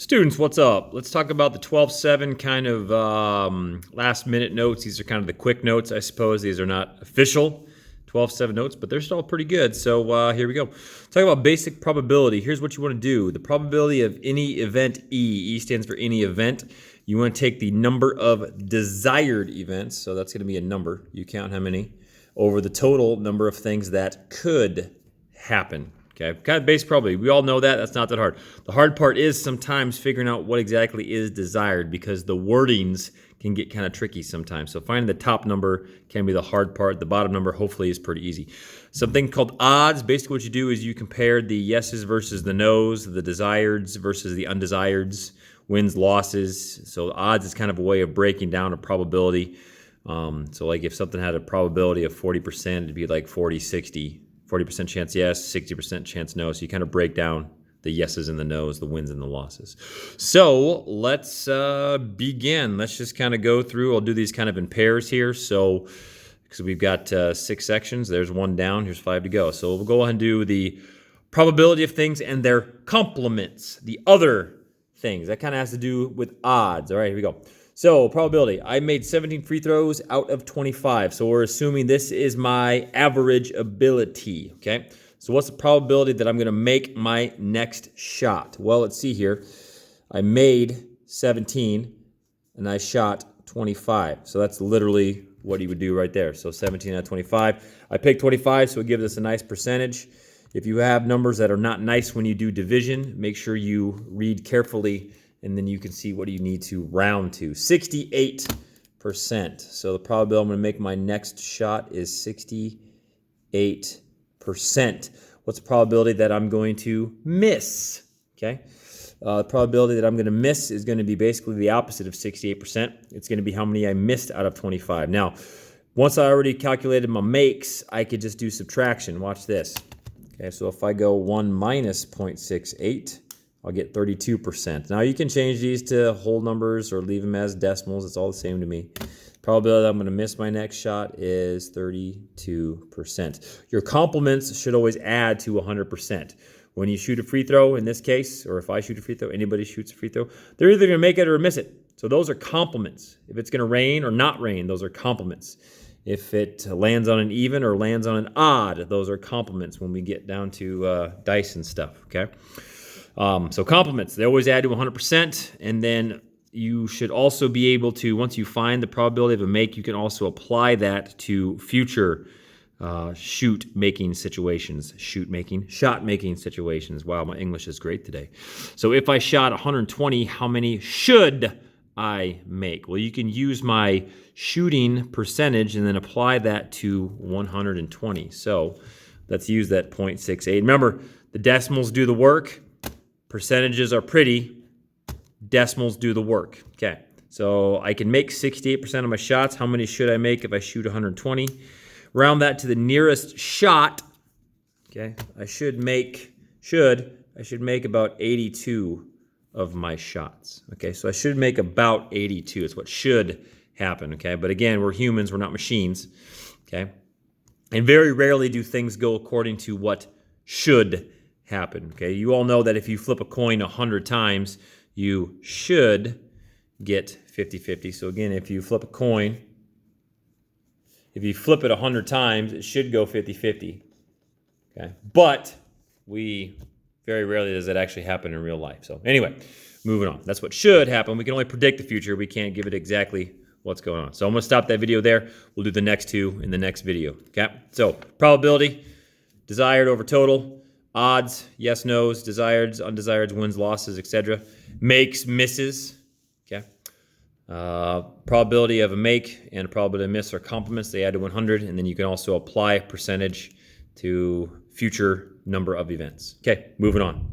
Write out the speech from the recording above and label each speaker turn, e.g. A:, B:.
A: Students, what's up? Let's talk about the 12-7 kind of last-minute notes. These are kind of the quick notes, I suppose. These are not official 12-7 notes, but they're still pretty good. So here we go. Talk about basic probability. Here's what you want to do. The probability of any event E. E stands for any event. You want to take the number of desired events, so that's going to be a number. You count how many, over the total number of things that could happen. Okay, kind of basic probability. We all know that. That's not that hard. The hard part is sometimes figuring out what exactly is desired because the wordings can get kind of tricky sometimes. So finding the top number can be the hard part. The bottom number hopefully is pretty easy. Something called odds. Basically what you do is you compare the yeses versus the nos, the desireds versus the undesireds, wins, losses. So odds is kind of a way of breaking down a probability. So like if something had a probability of 40%, it'd be like 40-60. 40% chance yes, 60% chance no. So you kind of break down the yeses and the nos, the wins and the losses. So let's begin. Let's just kind of go through. I'll do these kind of in pairs here. So because we've got 6 sections. There's 1 down. Here's 5 to go. So we'll go ahead and do the probability of things and their complements, the other things. That kind of has to do with odds. All right, here we go. So probability, I made 17 free throws out of 25. So we're assuming this is my average ability, okay? So what's the probability that I'm going to make my next shot? Well, let's see here. I made 17 and I shot 25. So that's literally what you would do right there. So 17 out of 25. I picked 25, so it gives us a nice percentage. If you have numbers that are not nice when you do division, make sure you read carefully and then you can see what you need to round to. 68%. So the probability I'm going to make my next shot is 68%. What's the probability that I'm going to miss? Okay. The probability that I'm going to miss is going to be basically the opposite of 68%. It's going to be how many I missed out of 25. Now, once I already calculated my makes, I could just do subtraction. Watch this. Okay, so if I go 1 minus 0.68, I'll get 32%. Now you can change these to whole numbers or leave them as decimals. It's all the same to me. Probability that I'm going to miss my next shot is 32%. Your complements should always add to 100%. When you shoot a free throw, in this case, or if I shoot a free throw, anybody shoots a free throw, they're either going to make it or miss it. So those are complements. If it's going to rain or not rain, those are complements. If it lands on an even or lands on an odd, those are complements when we get down to dice and stuff, okay? So complements, they always add to 100%, and then you should also be able to, once you find the probability of a make, you can also apply that to future shot-making situations. Wow, my English is great today. So if I shot 120, how many should I make? Well, you can use my shooting percentage and then apply that to 120. So let's use that 0.68. Remember, the decimals do the work. Percentages are pretty. Decimals do the work. Okay, so I can make 68% of my shots. How many should I make if I shoot 120? Round that to the nearest shot. Okay, I should make about 82 of my shots. Okay, so I should make about 82. It's what should happen. Okay, but again, we're humans. We're not machines. Okay, and very rarely do things go according to what should happen. Okay, you all know that if you flip a coin 100 times, you should get 50-50. So again, if you flip a coin, if you flip it 100 times, it should go 50-50. Okay, but very rarely does that actually happen in real life. So anyway, moving on. That's what should happen. We can only predict the future. We can't give it exactly what's going on. So I'm going to stop that video there. We'll do the next 2 in the next video. Okay, so probability, desired over total. Odds, yes, nos, desireds, undesireds, wins, losses, etc. Makes, misses. Okay. Probability of a make and probability of a miss are complements. They add to 100, and then you can also apply percentage to future number of events. Okay, moving on.